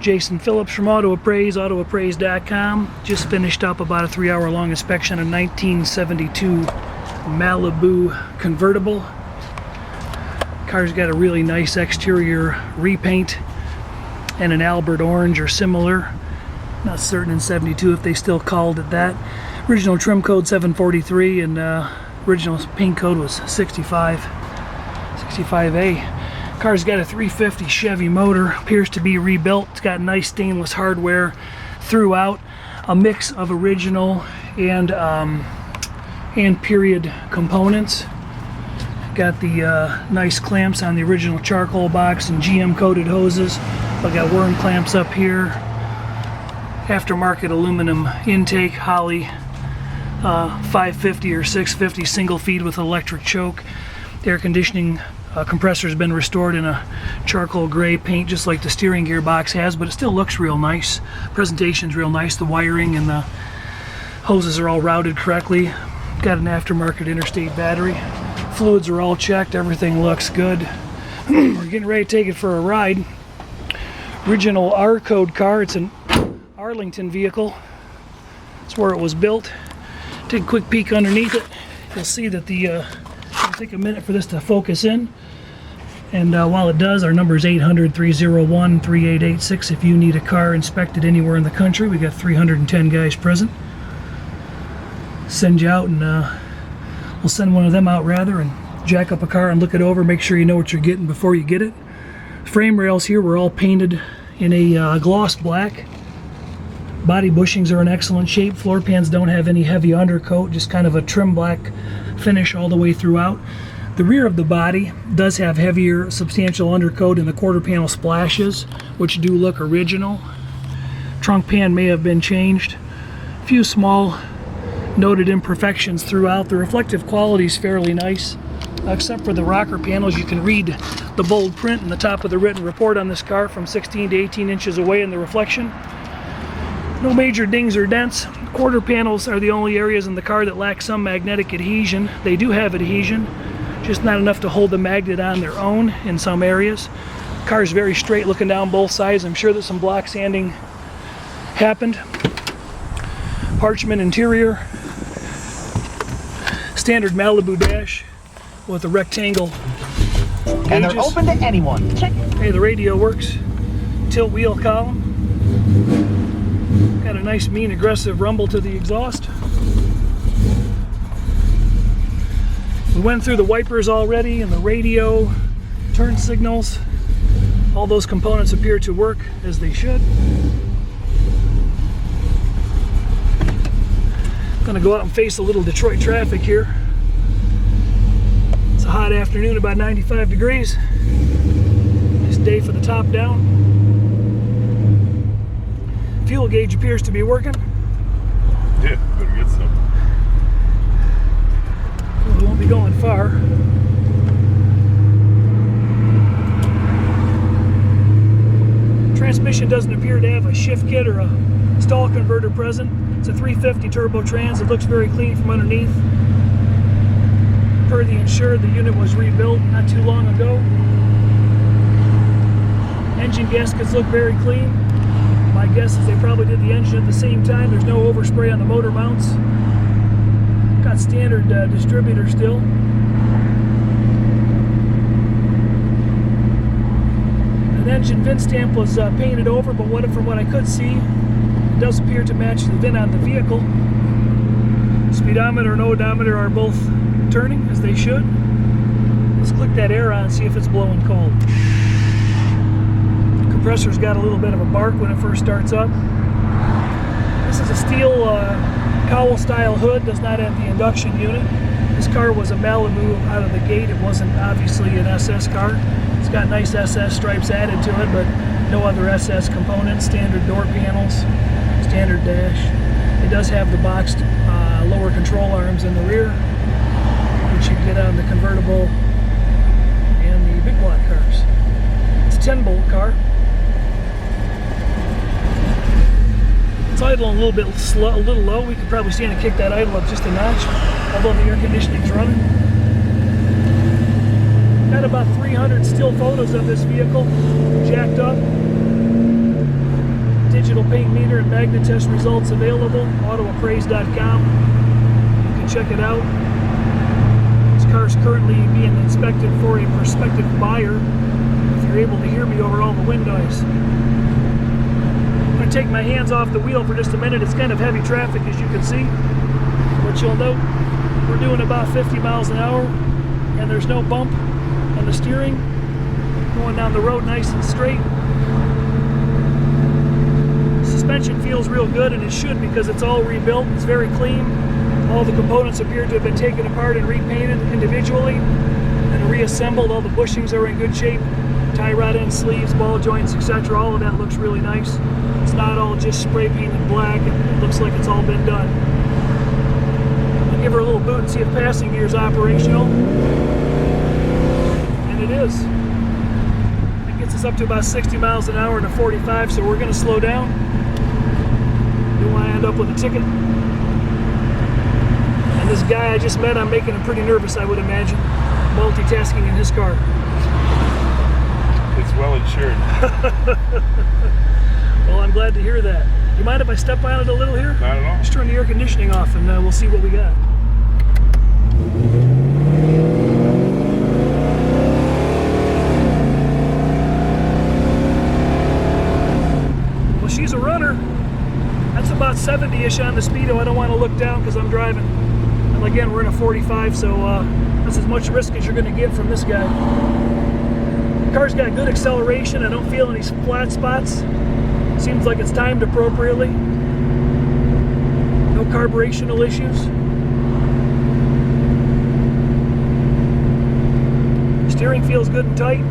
Jason Phillips from Appraise, autoappraise.com. Just finished up about a 3-hour long inspection of 1972 Malibu Convertible. Car's got a really nice exterior repaint and an Albert orange or similar. Not certain in 72 if they still called it that. Original trim code 743 and original paint code was 65A. Car's got a 350 Chevy motor, appears to be rebuilt. It's got nice stainless hardware throughout, a mix of original and period components. Got the nice clamps on the original charcoal box and GM coated hoses. I got worm clamps up here. Aftermarket aluminum intake, Holley 550 or 650 single feed with electric choke. The air conditioning compressor has been restored in a charcoal gray paint just like the steering gear box has, but it still looks real nice. Presentation's real nice. The wiring and the hoses are all routed correctly. Got an aftermarket interstate battery. Fluids are all checked. Everything looks good. We're getting ready to take it for a ride. Original R code car. It's an Arlington vehicle. That's where it was built. Take a quick peek underneath it. You'll see that it'll take a minute for this to focus in. And while it does, our number is 800-301-3886 if you need a car inspected anywhere in the country. We got 310 guys present. Send you out and we'll send one of them out rather and jack up a car and look it over, make sure you know what you're getting before you get it. Frame rails here were all painted in a gloss black. Body bushings are in excellent shape. Floor pans don't have any heavy undercoat, just kind of a trim black finish all the way throughout. The rear of the body does have heavier substantial undercoat and the quarter panel splashes, which do look original. Trunk pan may have been changed. A few small noted imperfections throughout. The reflective quality is fairly nice, except for the rocker panels. You can read the bold print in the top of the written report on this car from 16 to 18 inches away in the reflection. No major dings or dents. Quarter panels are the only areas in the car that lack some magnetic adhesion. They do have adhesion, just not enough to hold the magnet on their own in some areas. The car is very straight looking down both sides. I'm sure that some block sanding happened. Parchment interior. Standard Malibu dash with a rectangle gauges. And they're open to anyone. Check. Hey, the radio works. Tilt wheel column. Got a nice mean aggressive rumble to the exhaust. We went through the wipers already and the radio, turn signals. All those components appear to work as they should. Gonna go out and face a little Detroit traffic here. It's a hot afternoon, about 95 degrees. Nice day for the top down. Fuel gauge appears to be working. Yeah, better get some. We won't be going far. Transmission doesn't appear to have a shift kit or a stall converter present. It's a 350 turbo trans. It looks very clean from underneath. Per the insured, the unit was rebuilt not too long ago. Engine gaskets look very clean. My guess is they probably did the engine at the same time. There's no overspray on the motor mounts. Got standard distributor still. An engine VIN stamp was painted over, but from what I could see, it does appear to match the VIN on the vehicle. Speedometer and odometer are both turning as they should. Let's click that air on and see if it's blowing cold. Compressor's got a little bit of a bark when it first starts up. This is a steel cowl style hood, does not have the induction unit. This car was a Malibu out of the gate. It wasn't obviously an SS car. It's got nice SS stripes added to it, but no other SS components. Standard door panels, standard dash. It does have the boxed lower control arms in the rear, which you get on the convertible and the big block cars. It's a 10-bolt car. It's idling a little bit slow, a little low. We could probably stand and kick that idle up just a notch, although the air conditioning's running. Got about 300 still photos of this vehicle, jacked up. paint meter and magnet test results available. AutoAppraise.com. You can check it out. This car is currently being inspected for a prospective buyer. If you're able to hear me over all the wind noise. I'm going to take my hands off the wheel for just a minute. It's kind of heavy traffic, as you can see. But you'll note we're doing about 50 miles an hour, and there's no bump on the steering. Going down the road nice and straight. Suspension feels real good, and it should, because it's all rebuilt. It's very clean. All the components appear to have been taken apart and repainted individually and reassembled. All the bushings are in good shape. Tie rod end sleeves, ball joints, etc. All of that looks really nice. It's not all just spray painted black. It looks like it's all been done. I'll give her a little boot and see if passing gear is operational. And it is. It gets us up to about 60 miles an hour in a 45, so we're going to slow down. Don't want to end up with a ticket. And this guy I just met, I'm making him pretty nervous, I would imagine. Multitasking in his car. It's well insured. Well, I'm glad to hear that. You mind if I step on it a little here? Not at all. Just turn the air conditioning off, and we'll see what we got. Well, she's a runner. That's about 70-ish on the speedo. I don't want to look down because I'm driving. And again, we're in a 45, so that's as much risk as you're going to get from this guy. The car's got good acceleration. I don't feel any flat spots. Seems like it's timed appropriately. No carburetional issues. Steering feels good and tight.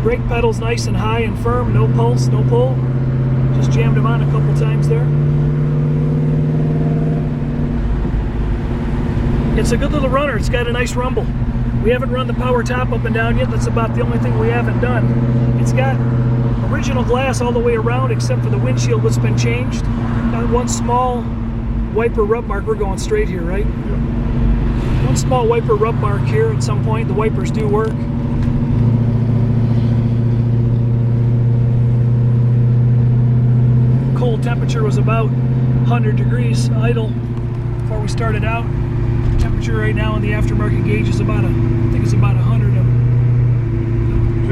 Brake pedal's nice and high and firm. No pulse, no pull. Just jammed them on a couple times there. It's a good little runner. It's got a nice rumble. We haven't run the power top up and down yet. That's about the only thing we haven't done. It's got original glass all the way around except for the windshield, what's been changed. Got one small wiper rub mark. We're going straight here, right? One small wiper rub mark here at some point. The wipers do work. Cold temperature was about 100 degrees idle before we started out. Temperature right now in the aftermarket gauge is about I think it's about 100.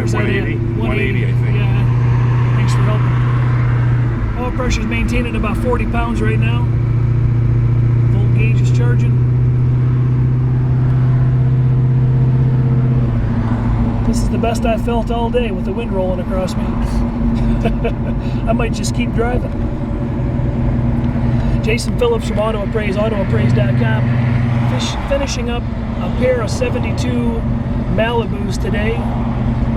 Is that 180? 180, I think. Yeah. Thanks for helping. Oil pressure is maintained at about 40 pounds right now. Volt gauge is charging. This is the best I've felt all day with the wind rolling across me. I might just keep driving. Jason Phillips from Auto Appraise, AutoAppraise.com. Finishing up a pair of 72 Malibus today.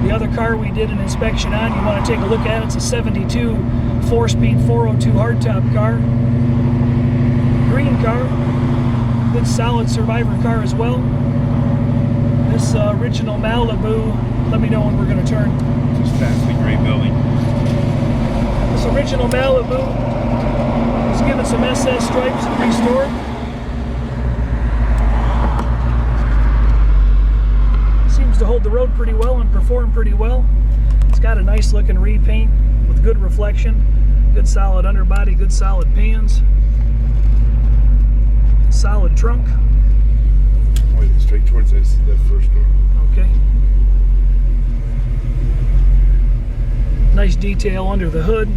The other car we did an inspection on, you want to take a look at it. It's a 72 4-speed 402 hardtop car. Green car. Good solid survivor car as well. This original Malibu, let me know when we're going to turn. Just past the gray building. This original Malibu was given some SS stripes and restored. Seems to hold the road pretty well and perform pretty well. It's got a nice looking repaint with good reflection, good solid underbody, good solid pans, solid trunk. Wait, straight towards that first door. Okay. Nice detail under the hood.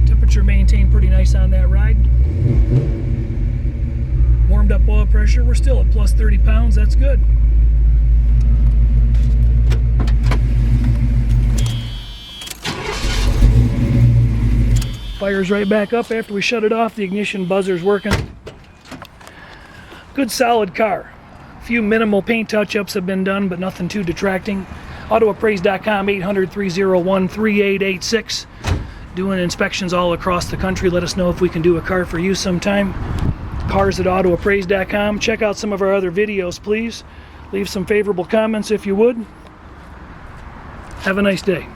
Temperature maintained pretty nice on that ride. Warmed up oil pressure. We're still at plus 30 pounds. That's good. Fires right back up after we shut it off. The ignition buzzer's working. Good solid car. A few minimal paint touch-ups have been done, but nothing too detracting. AutoAppraise.com, 800-301-3886. Doing inspections all across the country. Let us know if we can do a car for you sometime. Cars at AutoAppraise.com. Check out some of our other videos, please. Leave some favorable comments if you would. Have a nice day.